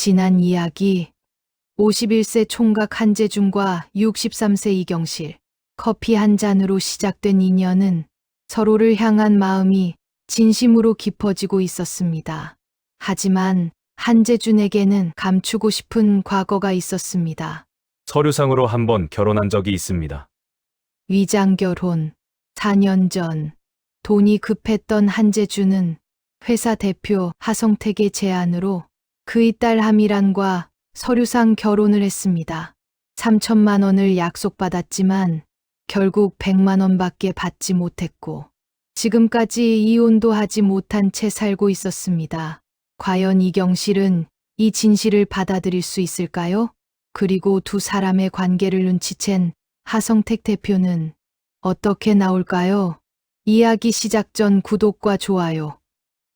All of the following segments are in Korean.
지난 이야기 51세 총각 한재준과 63세 이경실 커피 한 잔으로 시작된 인연은 서로를 향한 마음이 진심으로 깊어지고 있었습니다. 하지만 한재준에게는 감추고 싶은 과거가 있었습니다. 서류상으로 한 번 결혼한 적이 있습니다. 위장 결혼, 4년 전 돈이 급했던 한재준은 회사 대표 하성택의 제안으로 그의 딸 하미란과 서류상 결혼을 했습니다. 3천만 원을 약속받았지만 결국 100만 원밖에 받지 못했고 지금까지 이혼도 하지 못한 채 살고 있었습니다. 과연 이경실은 이 진실을 받아들일 수 있을까요? 그리고 두 사람의 관계를 눈치챈 하성택 대표는 어떻게 나올까요? 이야기 시작 전 구독과 좋아요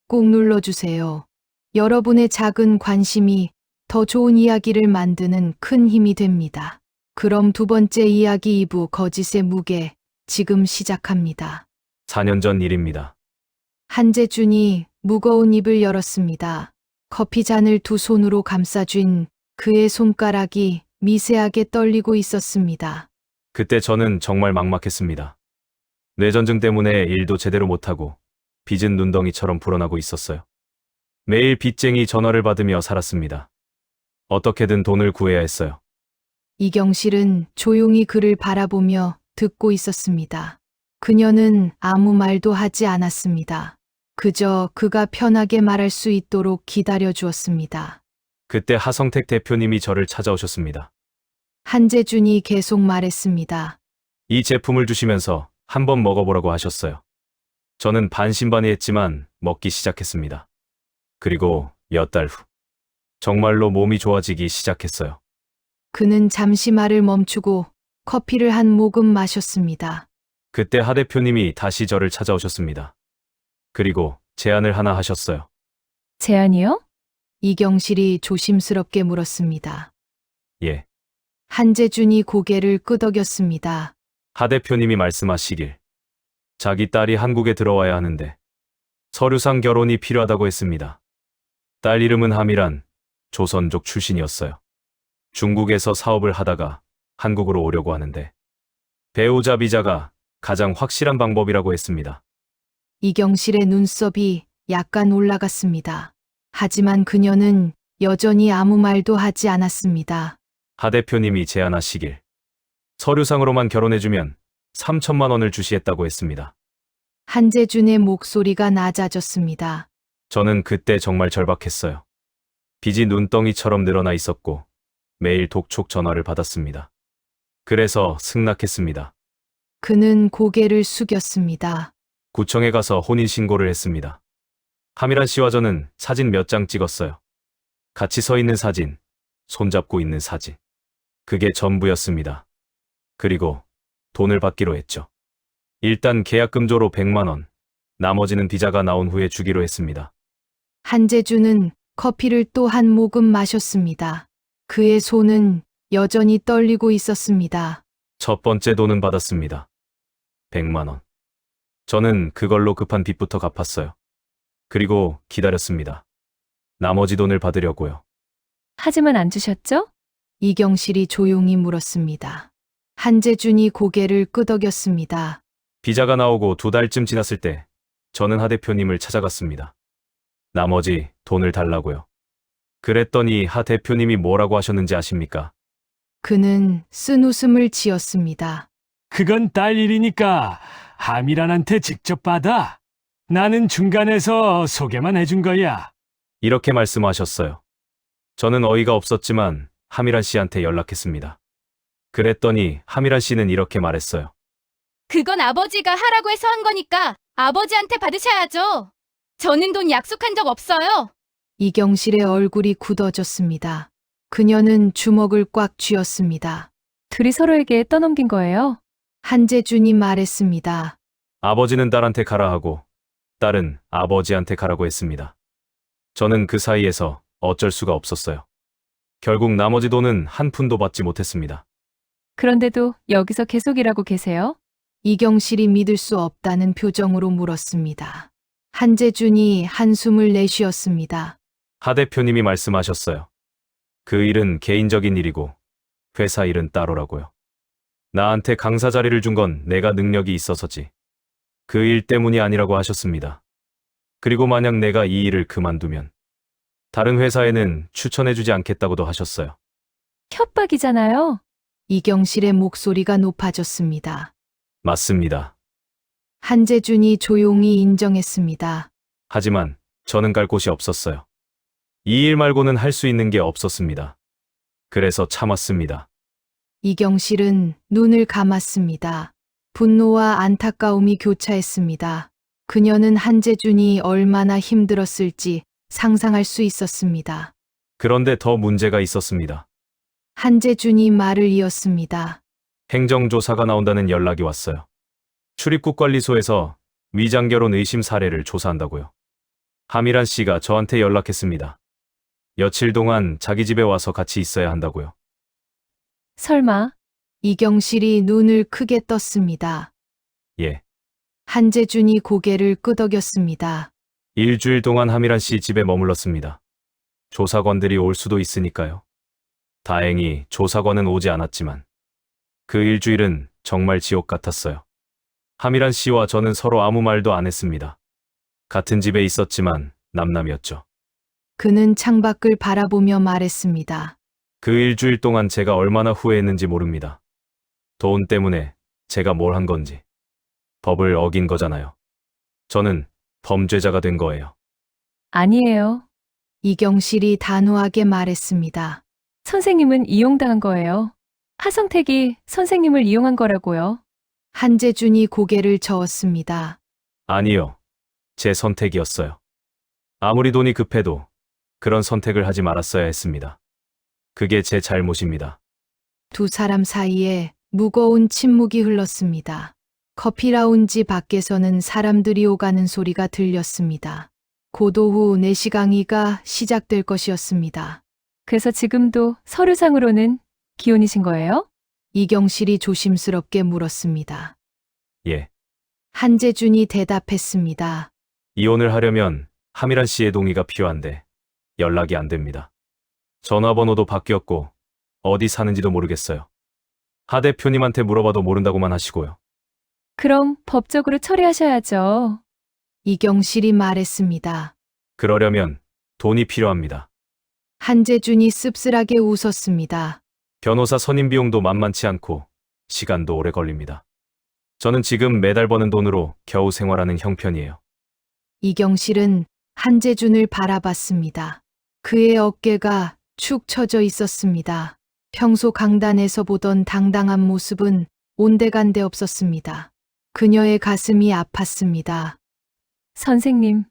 꼭 눌러주세요. 여러분의 작은 관심이 더 좋은 이야기를 만드는 큰 힘이 됩니다. 그럼 두 번째 이야기 2부 거짓의 무게 지금 시작합니다. 4년 전 일입니다. 한재준이 무거운 입을 열었습니다. 커피 잔을 두 손으로 감싸쥔 그의 손가락이 미세하게 떨리고 있었습니다. 그때 저는 정말 막막했습니다. 뇌전증 때문에 일도 제대로 못하고 빚은 눈덩이처럼 불어나고 있었어요. 매일 빚쟁이 전화를 받으며 살았습니다. 어떻게든 돈을 구해야 했어요. 이경실은 조용히 그를 바라보며 듣고 있었습니다. 그녀는 아무 말도 하지 않았습니다. 그저 그가 편하게 말할 수 있도록 기다려 주었습니다. 그때 하성택 대표님이 저를 찾아오셨습니다. 한재준이 계속 말했습니다. 이 제품을 주시면서 한번 먹어보라고 하셨어요. 저는 반신반의했지만 먹기 시작했습니다. 그리고 몇 달 후 정말로 몸이 좋아지기 시작했어요. 그는 잠시 말을 멈추고 커피를 한 모금 마셨습니다. 그때 하 대표님이 다시 저를 찾아오셨습니다. 그리고 제안을 하나 하셨어요. 제안이요? 이경실이 조심스럽게 물었습니다. 예. 한재준이 고개를 끄덕였습니다. 하 대표님이 말씀하시길 자기 딸이 한국에 들어와야 하는데 서류상 결혼이 필요하다고 했습니다. 딸 이름은 하미란, 조선족 출신이었어요. 중국에서 사업을 하다가 한국으로 오려고 하는데 배우자 비자가 가장 확실한 방법이라고 했습니다. 이경실의 눈썹이 약간 올라갔습니다. 하지만 그녀는 여전히 아무 말도 하지 않았습니다. 하 대표님이 제안하시길 서류상으로만 결혼해주면 3천만 원을 주시했다고 했습니다. 한재준의 목소리가 낮아졌습니다. 저는 그때 정말 절박했어요. 빚이 눈덩이처럼 늘어나 있었고 매일 독촉 전화를 받았습니다. 그래서 승낙했습니다. 그는 고개를 숙였습니다. 구청에 가서 혼인신고를 했습니다. 하미란 씨와 저는 사진 몇 장 찍었어요. 같이 서 있는 사진, 손잡고 있는 사진. 그게 전부였습니다. 그리고 돈을 받기로 했죠. 일단 계약금조로 100만 원, 나머지는 비자가 나온 후에 주기로 했습니다. 한재준은 커피를 또 한 모금 마셨습니다. 그의 손은 여전히 떨리고 있었습니다. 첫 번째 돈은 받았습니다. 100만 원. 저는 그걸로 급한 빚부터 갚았어요. 그리고 기다렸습니다. 나머지 돈을 받으려고요. 하지만 안 주셨죠? 이경실이 조용히 물었습니다. 한재준이 고개를 끄덕였습니다. 비자가 나오고 2달쯤 지났을 때 저는 하 대표님을 찾아갔습니다. 나머지 돈을 달라고요. 그랬더니 하 대표님이 뭐라고 하셨는지 아십니까? 그는 쓴웃음을 지었습니다. 그건 딸 일이니까 하미란한테 직접 받아. 나는 중간에서 소개만 해준 거야. 이렇게 말씀하셨어요. 저는 어이가 없었지만 하미란 씨한테 연락했습니다. 그랬더니 하미란 씨는 이렇게 말했어요. 그건 아버지가 하라고 해서 한 거니까 아버지한테 받으셔야죠. 저는 돈 약속한 적 없어요. 이경실의 얼굴이 굳어졌습니다. 그녀는 주먹을 꽉 쥐었습니다. 둘이 서로에게 떠넘긴 거예요? 한재준이 말했습니다. 아버지는 딸한테 가라 하고 딸은 아버지한테 가라고 했습니다. 저는 그 사이에서 어쩔 수가 없었어요. 결국 나머지 돈은 한 푼도 받지 못했습니다. 그런데도 여기서 계속 일하고 계세요? 이경실이 믿을 수 없다는 표정으로 물었습니다. 한재준이 한숨을 내쉬었습니다. 하 대표님이 말씀하셨어요. 그 일은 개인적인 일이고 회사 일은 따로라고요. 나한테 강사 자리를 준 건 내가 능력이 있어서지. 그 일 때문이 아니라고 하셨습니다. 그리고 만약 내가 이 일을 그만두면 다른 회사에는 추천해주지 않겠다고도 하셨어요. 협박이잖아요. 이경실의 목소리가 높아졌습니다. 맞습니다. 한재준이 조용히 인정했습니다. 하지만 저는 갈 곳이 없었어요. 이 일 말고는 할 수 있는 게 없었습니다. 그래서 참았습니다. 이경실은 눈을 감았습니다. 분노와 안타까움이 교차했습니다. 그녀는 한재준이 얼마나 힘들었을지 상상할 수 있었습니다. 그런데 더 문제가 있었습니다. 한재준이 말을 이었습니다. 행정조사가 나온다는 연락이 왔어요. 출입국관리소에서 위장결혼 의심 사례를 조사한다고요. 하미란 씨가 저한테 연락했습니다. 며칠 동안 자기 집에 와서 같이 있어야 한다고요. 설마, 이경실이 눈을 크게 떴습니다. 예. 한재준이 고개를 끄덕였습니다. 일주일 동안 하미란 씨 집에 머물렀습니다. 조사관들이 올 수도 있으니까요. 다행히 조사관은 오지 않았지만 그 일주일은 정말 지옥 같았어요. 하미란 씨와 저는 서로 아무 말도 안 했습니다. 같은 집에 있었지만 남남이었죠. 그는 창밖을 바라보며 말했습니다. 그 일주일 동안 제가 얼마나 후회했는지 모릅니다. 돈 때문에 제가 뭘 한 건지. 법을 어긴 거잖아요. 저는 범죄자가 된 거예요. 아니에요. 이경실이 단호하게 말했습니다. 선생님은 이용당한 거예요. 하성택이 선생님을 이용한 거라고요. 한재준이 고개를 저었습니다. 아니요. 제 선택이었어요. 아무리 돈이 급해도 그런 선택을 하지 말았어야 했습니다. 그게 제 잘못입니다. 두 사람 사이에 무거운 침묵이 흘렀습니다. 커피 라운지 밖에서는 사람들이 오가는 소리가 들렸습니다. 곧 오후 4시 강의가 시작될 것이었습니다. 그래서 지금도 서류상으로는 기혼이신 거예요? 이경실이 조심스럽게 물었습니다. 예. 한재준이 대답했습니다. 이혼을 하려면 하미란 씨의 동의가 필요한데 연락이 안 됩니다. 전화번호도 바뀌었고 어디 사는지도 모르겠어요. 하 대표님한테 물어봐도 모른다고만 하시고요. 그럼 법적으로 처리하셔야죠. 이경실이 말했습니다. 그러려면 돈이 필요합니다. 한재준이 씁쓸하게 웃었습니다. 변호사 선임 비용도 만만치 않고 시간도 오래 걸립니다. 저는 지금 매달 버는 돈으로 겨우 생활하는 형편이에요. 이경실은 한재준을 바라봤습니다. 그의 어깨가 축 처져 있었습니다. 평소 강단에서 보던 당당한 모습은 온데간데 없었습니다. 그녀의 가슴이 아팠습니다. 선생님,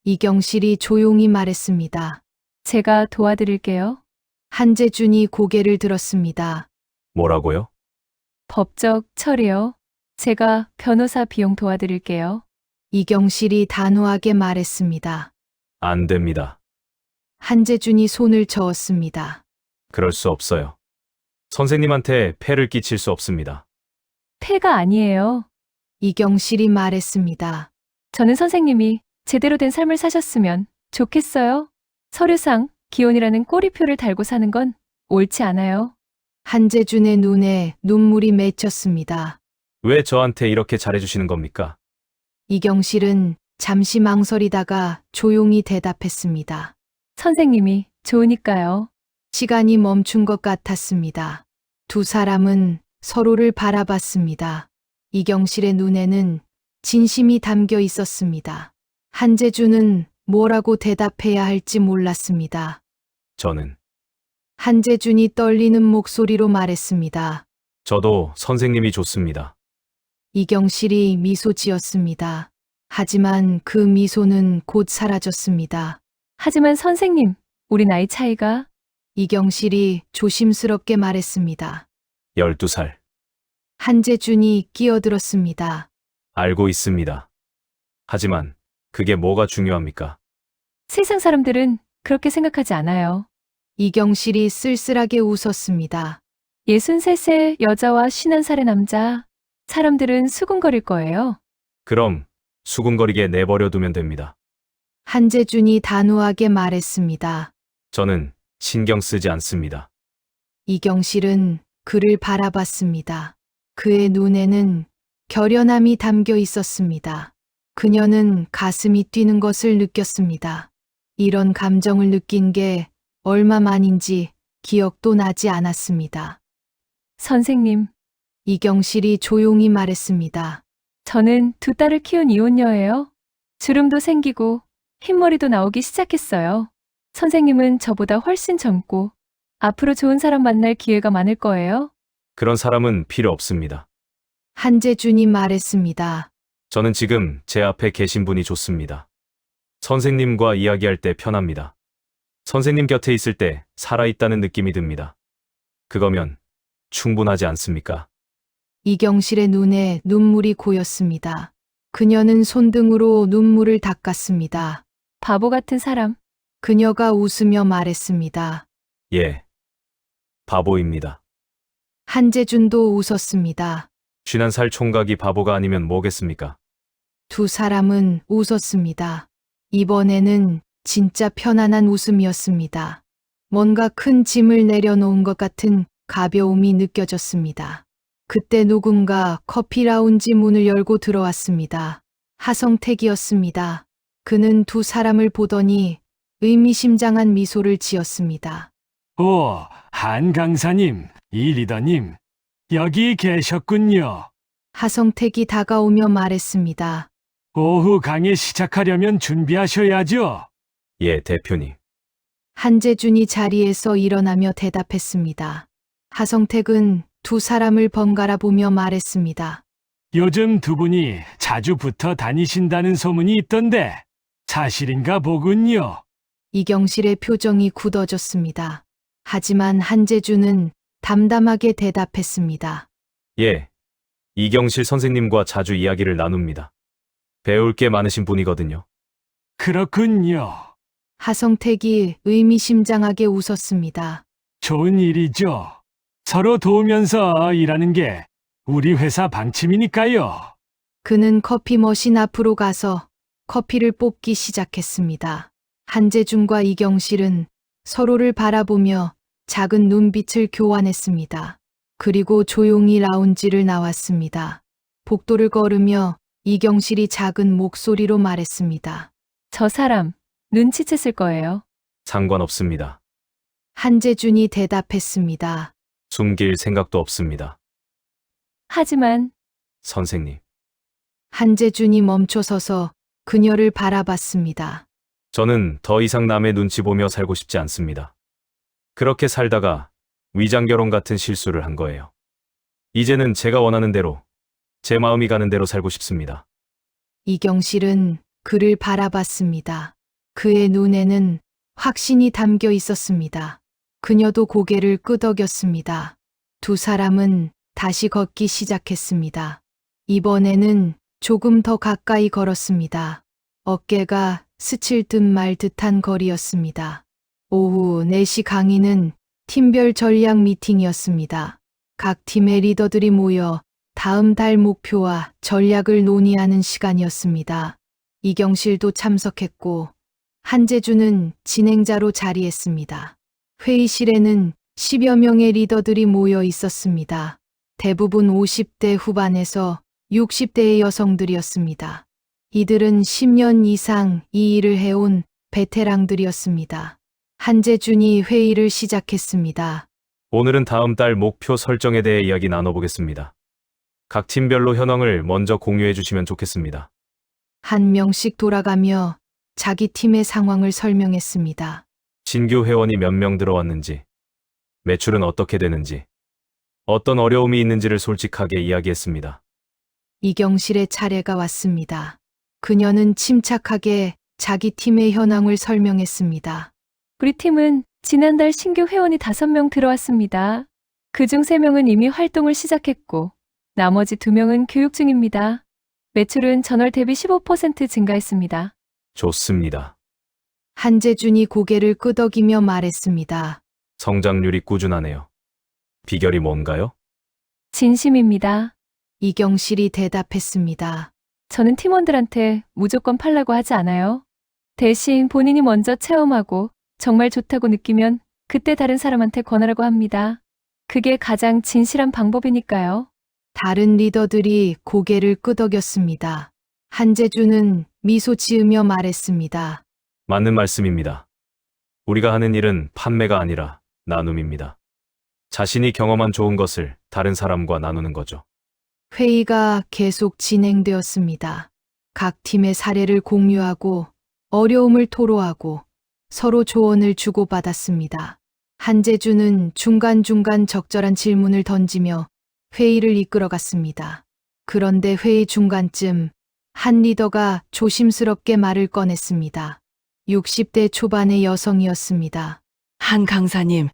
이경실이 조용히 말했습니다. 제가 도와드릴게요. 한재준이 고개를 들었습니다. 뭐라고요? 법적 처리요. 제가 변호사 비용 도와드릴게요. 이경실이 단호하게 말했습니다. 안 됩니다. 한재준이 손을 저었습니다. 그럴 수 없어요. 선생님한테 폐를 끼칠 수 없습니다. 폐가 아니에요. 이경실이 말했습니다. 저는 선생님이 제대로 된 삶을 사셨으면 좋겠어요. 서류상 기혼이라는 꼬리표를 달고 사는 건 옳지 않아요. 한재준의 눈에 눈물이 맺혔습니다. 왜 저한테 이렇게 잘해주시는 겁니까? 이경실은 잠시 망설이다가 조용히 대답했습니다. 선생님이 좋으니까요. 시간이 멈춘 것 같았습니다. 두 사람은 서로를 바라봤습니다. 이경실의 눈에는 진심이 담겨 있었습니다. 한재준은 뭐라고 대답해야 할지 몰랐습니다. 저는. 한재준이 떨리는 목소리로 말했습니다. 저도 선생님이 좋습니다. 이경실이 미소 지었습니다. 하지만 그 미소는 곧 사라졌습니다. 하지만 선생님, 우리 나이 차이가 이경실이 조심스럽게 말했습니다. 12살. 한재준이 끼어들었습니다. 알고 있습니다. 하지만 그게 뭐가 중요합니까? 세상 사람들은 그렇게 생각하지 않아요. 이경실이 쓸쓸하게 웃었습니다. 63세 여자와 51살의 남자. 사람들은 수군거릴 거예요. 그럼 수군거리게 내버려 두면 됩니다. 한재준이 단호하게 말했습니다. 저는 신경 쓰지 않습니다. 이경실은 그를 바라봤습니다. 그의 눈에는 결연함이 담겨 있었습니다. 그녀는 가슴이 뛰는 것을 느꼈습니다. 이런 감정을 느낀 게 얼마만인지 기억도 나지 않았습니다. 선생님, 이경실이 조용히 말했습니다. 저는 두 딸을 키운 이혼녀예요. 주름도 생기고 흰머리도 나오기 시작했어요. 선생님은 저보다 훨씬 젊고 앞으로 좋은 사람 만날 기회가 많을 거예요. 그런 사람은 필요 없습니다. 한재준이 말했습니다. 저는 지금 제 앞에 계신 분이 좋습니다. 선생님과 이야기할 때 편합니다. 선생님 곁에 있을 때 살아있다는 느낌이 듭니다. 그거면 충분하지 않습니까? 이경실의 눈에 눈물이 고였습니다. 그녀는 손등으로 눈물을 닦았습니다. 바보 같은 사람. 그녀가 웃으며 말했습니다. 예. 바보입니다. 한재준도 웃었습니다. 50살 총각이 바보가 아니면 뭐겠습니까? 두 사람은 웃었습니다. 이번에는 진짜 편안한 웃음이었습니다. 뭔가 큰 짐을 내려놓은 것 같은 가벼움이 느껴졌습니다. 그때 누군가 커피 라운지 문을 열고 들어왔습니다. 하성택이었습니다. 그는 두 사람을 보더니 의미심장한 미소를 지었습니다. 오, 한 강사님, 이 리더님, 여기 계셨군요. 하성택이 다가오며 말했습니다. 오후 강의 시작하려면 준비하셔야죠. 예, 대표님. 한재준이 자리에서 일어나며 대답했습니다. 하성택은 두 사람을 번갈아 보며 말했습니다. 요즘 두 분이 자주 붙어 다니신다는 소문이 있던데 사실인가 보군요. 이경실의 표정이 굳어졌습니다. 하지만 한재준은 담담하게 대답했습니다. 예. 이경실 선생님과 자주 이야기를 나눕니다. 배울 게 많으신 분이거든요. 그렇군요. 하성택이 의미심장하게 웃었습니다. 좋은 일이죠. 서로 도우면서 일하는 게 우리 회사 방침이니까요. 그는 커피 머신 앞으로 가서 커피를 뽑기 시작했습니다. 한재준과 이경실은 서로를 바라보며 작은 눈빛을 교환했습니다. 그리고 조용히 라운지를 나왔습니다. 복도를 걸으며 이경실이 작은 목소리로 말했습니다. 저 사람 눈치챘을 거예요. 상관없습니다. 한재준이 대답했습니다. 숨길 생각도 없습니다. 하지만 선생님. 한재준이 멈춰서서 그녀를 바라봤습니다. 저는 더 이상 남의 눈치 보며 살고 싶지 않습니다. 그렇게 살다가 위장결혼 같은 실수를 한 거예요. 이제는 제가 원하는 대로, 제 마음이 가는 대로 살고 싶습니다. 이경실은 그를 바라봤습니다. 그의 눈에는 확신이 담겨 있었습니다. 그녀도 고개를 끄덕였습니다. 두 사람은 다시 걷기 시작했습니다. 이번에는 조금 더 가까이 걸었습니다. 어깨가 스칠 듯 말 듯한 거리였습니다. 오후 4시 강의는 팀별 전략 미팅이었습니다. 각 팀의 리더들이 모여 다음 달 목표와 전략을 논의하는 시간이었습니다. 이경실도 참석했고 한재준은 진행자로 자리했습니다. 회의실에는 10여 명의 리더들이 모여 있었습니다. 대부분 50대 후반에서 60대의 여성들이었습니다. 이들은 10년 이상 이 일을 해온 베테랑들이었습니다. 한재준이 회의를 시작했습니다. 오늘은 다음 달 목표 설정에 대해 이야기 나눠보겠습니다. 각 팀별로 현황을 먼저 공유해 주시면 좋겠습니다. 한 명씩 돌아가며 자기 팀의 상황을 설명했습니다. 신규 회원이 몇 명 들어왔는지, 매출은 어떻게 되는지, 어떤 어려움이 있는지를 솔직하게 이야기했습니다. 이경실의 차례가 왔습니다. 그녀는 침착하게 자기 팀의 현황을 설명했습니다. 우리 팀은 지난달 신규 회원이 5명 들어왔습니다. 그중 3명은 이미 활동을 시작했고 나머지 2명은 교육 중입니다. 매출은 전월 대비 15% 증가했습니다. 좋습니다. 한재준이 고개를 끄덕이며 말했습니다. 성장률이 꾸준하네요. 비결이 뭔가요? 진심입니다. 이경실이 대답했습니다. 저는 팀원들한테 무조건 팔라고 하지 않아요. 대신 본인이 먼저 체험하고 정말 좋다고 느끼면 그때 다른 사람한테 권하라고 합니다. 그게 가장 진실한 방법이니까요. 다른 리더들이 고개를 끄덕였습니다. 한재주는 미소 지으며 말했습니다. 맞는 말씀입니다. 우리가 하는 일은 판매가 아니라 나눔입니다. 자신이 경험한 좋은 것을 다른 사람과 나누는 거죠. 회의가 계속 진행되었습니다. 각 팀의 사례를 공유하고 어려움을 토로하고 서로 조언을 주고받았습니다. 한재주는 중간중간 적절한 질문을 던지며 회의를 이끌어갔습니다. 그런데 회의 중간쯤 한 리더가 조심스럽게 말을 꺼냈습니다. 60대 초반의 여성이었습니다. 한 강사님,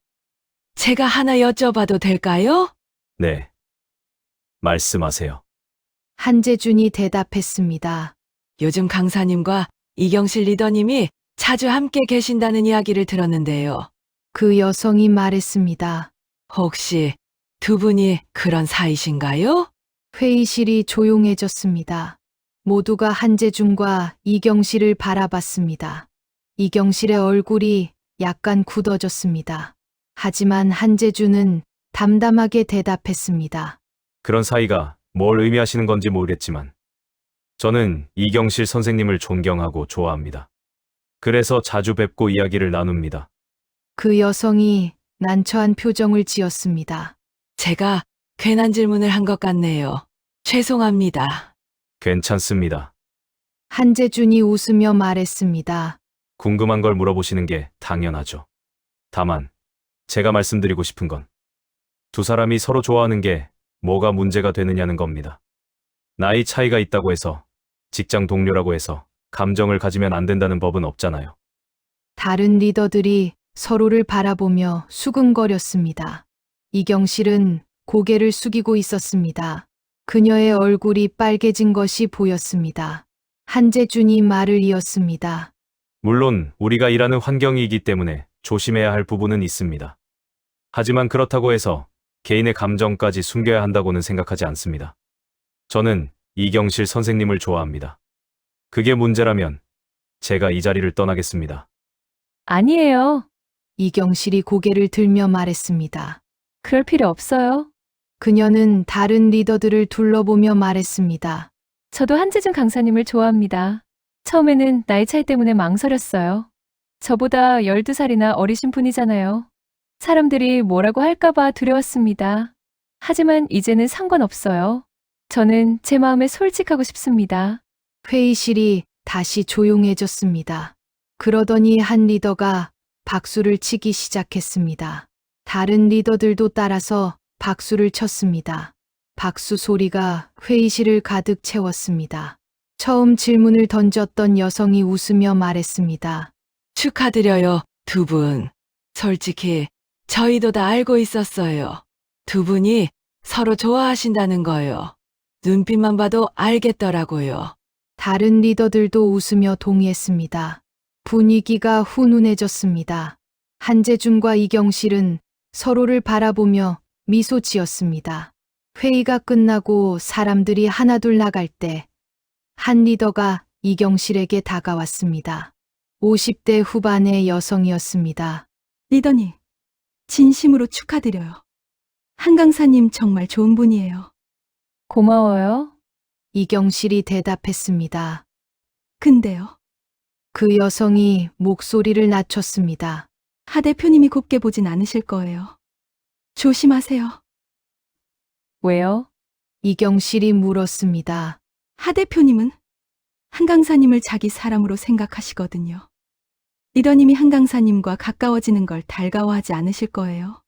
제가 하나 여쭤봐도 될까요? 네. 말씀하세요. 한재준이 대답했습니다. 요즘 강사님과 이경실 리더님이 자주 함께 계신다는 이야기를 들었는데요. 그 여성이 말했습니다. 혹시 두 분이 그런 사이신가요? 회의실이 조용해졌습니다. 모두가 한재준과 이경실을 바라봤습니다. 이경실의 얼굴이 약간 굳어졌습니다. 하지만 한재준은 담담하게 대답했습니다. 그런 사이가 뭘 의미하시는 건지 모르겠지만 저는 이경실 선생님을 존경하고 좋아합니다. 그래서 자주 뵙고 이야기를 나눕니다. 그 여성이 난처한 표정을 지었습니다. 제가 괜한 질문을 한 것 같네요. 죄송합니다. 괜찮습니다. 한재준이 웃으며 말했습니다. 궁금한 걸 물어보시는 게 당연하죠. 다만 제가 말씀드리고 싶은 건 두 사람이 서로 좋아하는 게 뭐가 문제가 되느냐는 겁니다. 나이 차이가 있다고 해서 직장 동료라고 해서 감정을 가지면 안 된다는 법은 없잖아요. 다른 리더들이 서로를 바라보며 수근거렸습니다. 이경실은 고개를 숙이고 있었습니다. 그녀의 얼굴이 빨개진 것이 보였습니다. 한재준이 말을 이었습니다. 물론 우리가 일하는 환경이기 때문에 조심해야 할 부분은 있습니다. 하지만 그렇다고 해서 개인의 감정까지 숨겨야 한다고는 생각하지 않습니다. 저는 이경실 선생님을 좋아합니다. 그게 문제라면 제가 이 자리를 떠나겠습니다. 아니에요. 이경실이 고개를 들며 말했습니다. 그럴 필요 없어요. 그녀는 다른 리더들을 둘러보며 말했습니다. 저도 한재준 강사님을 좋아합니다. 처음에는 나이 차이 때문에 망설였어요. 저보다 12살이나 어리신 분이잖아요. 사람들이 뭐라고 할까봐 두려웠습니다. 하지만 이제는 상관없어요. 저는 제 마음에 솔직하고 싶습니다. 회의실이 다시 조용해졌습니다. 그러더니 한 리더가 박수를 치기 시작했습니다. 다른 리더들도 따라서 박수를 쳤습니다. 박수 소리가 회의실을 가득 채웠습니다. 처음 질문을 던졌던 여성이 웃으며 말했습니다. 축하드려요, 두 분. 솔직히 저희도 다 알고 있었어요. 두 분이 서로 좋아하신다는 거요. 눈빛만 봐도 알겠더라고요. 다른 리더들도 웃으며 동의했습니다. 분위기가 훈훈해졌습니다. 한재준과 이경실은 서로를 바라보며 미소 지었습니다. 회의가 끝나고 사람들이 하나둘 나갈 때 한 리더가 이경실에게 다가왔습니다. 50대 후반의 여성이었습니다. 리더님, 진심으로 축하드려요. 한 강사님 정말 좋은 분이에요. 고마워요. 이경실이 대답했습니다. 근데요, 그 여성이 목소리를 낮췄습니다. 하 대표님이 곱게 보진 않으실 거예요. 조심하세요. 왜요? 이경실이 물었습니다. 하 대표님은 한 강사님을 자기 사람으로 생각하시거든요. 리더님이 한 강사님과 가까워지는 걸 달가워하지 않으실 거예요.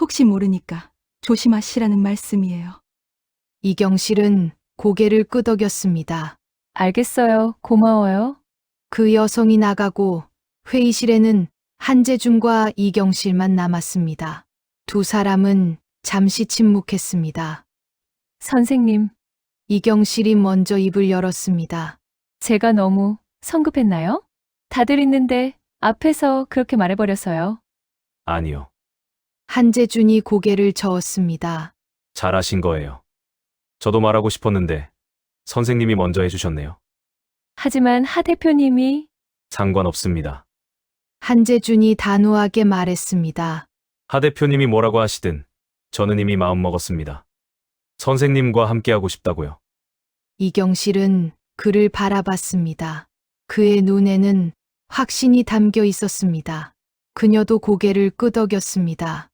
혹시 모르니까 조심하시라는 말씀이에요. 이경실은 고개를 끄덕였습니다. 알겠어요. 고마워요. 그 여성이 나가고 회의실에는 한재준과 이경실만 남았습니다. 두 사람은 잠시 침묵했습니다. 선생님, 이경실이 먼저 입을 열었습니다. 제가 너무 성급했나요? 다들 있는데 앞에서 그렇게 말해버려서요. 아니요. 한재준이 고개를 저었습니다. 잘하신 거예요. 저도 말하고 싶었는데 선생님이 먼저 해주셨네요. 하지만 하 대표님이 상관없습니다. 한재준이 단호하게 말했습니다. 하 대표님이 뭐라고 하시든 저는 이미 마음 먹었습니다. 선생님과 함께하고 싶다고요. 이경실은 그를 바라봤습니다. 그의 눈에는 확신이 담겨 있었습니다. 그녀도 고개를 끄덕였습니다.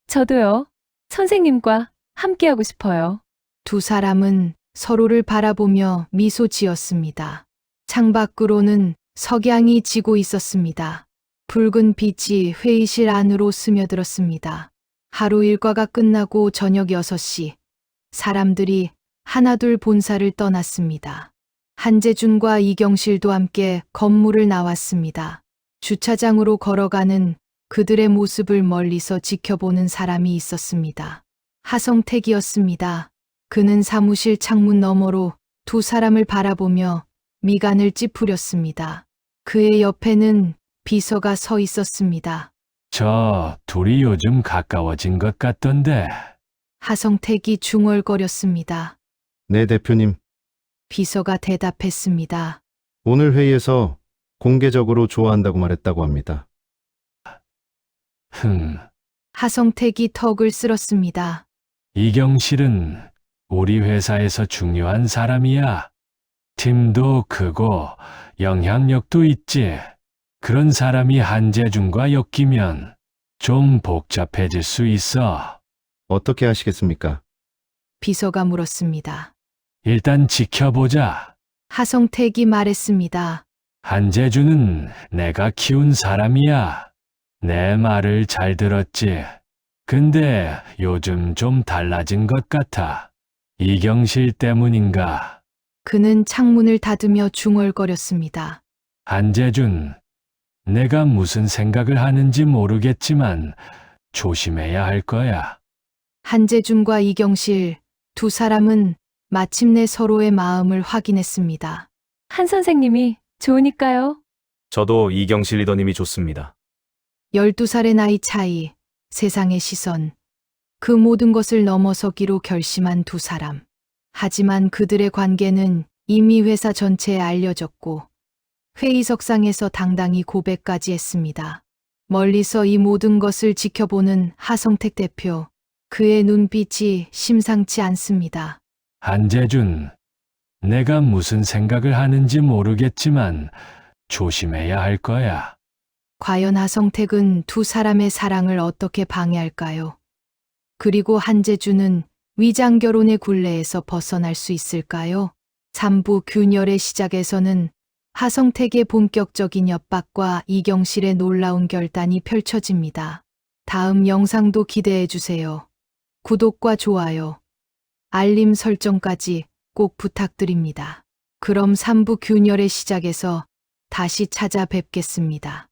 저도요. 선생님과 함께하고 싶어요. 두 사람은 서로를 바라보며 미소 지었습니다. 창밖으로는 석양이 지고 있었습니다. 붉은 빛이 회의실 안으로 스며들었습니다. 하루 일과가 끝나고 저녁 6시, 사람들이 하나둘 본사를 떠났습니다. 한재준과 이경실도 함께 건물을 나왔습니다. 주차장으로 걸어가는 그들의 모습을 멀리서 지켜보는 사람이 있었습니다. 하성택이었습니다. 그는 사무실 창문 너머로 두 사람을 바라보며 미간을 찌푸렸습니다. 그의 옆에는 비서가 서 있었습니다. 저 둘이 요즘 가까워진 것 같던데. 하성택이 중얼거렸습니다. 네, 대표님. 비서가 대답했습니다. 오늘 회의에서 공개적으로 좋아한다고 말했다고 합니다. 하성택이 턱을 쓸었습니다. 이경실은 우리 회사에서 중요한 사람이야. 팀도 크고 영향력도 있지. 그런 사람이 한재준과 엮이면 좀 복잡해질 수 있어. 어떻게 하시겠습니까? 비서가 물었습니다. 일단 지켜보자. 하성택이 말했습니다. 한재준은 내가 키운 사람이야. 내 말을 잘 들었지. 근데 요즘 좀 달라진 것 같아. 이경실 때문인가? 그는 창문을 닫으며 중얼거렸습니다. 한재준, 내가 무슨 생각을 하는지 모르겠지만 조심해야 할 거야. 한재준과 이경실 두 사람은 마침내 서로의 마음을 확인했습니다. 한 선생님이 좋으니까요. 저도 이경실 리더님이 좋습니다. 12살의 나이 차이, 세상의 시선, 그 모든 것을 넘어서기로 결심한 두 사람. 하지만 그들의 관계는 이미 회사 전체에 알려졌고 회의석상에서 당당히 고백까지 했습니다. 멀리서 이 모든 것을 지켜보는 하성택 대표, 그의 눈빛이 심상치 않습니다. 한재준, 내가 무슨 생각을 하는지 모르겠지만 조심해야 할 거야. 과연 하성택은 두 사람의 사랑을 어떻게 방해할까요? 그리고 한재준은 위장 결혼의 굴레에서 벗어날 수 있을까요? 3부 균열의 시작에서는 하성택의 본격적인 협박과 이경실의 놀라운 결단이 펼쳐집니다. 다음 영상도 기대해 주세요. 구독과 좋아요, 알림 설정까지 꼭 부탁드립니다. 그럼 3부 균열의 시작에서 다시 찾아뵙겠습니다.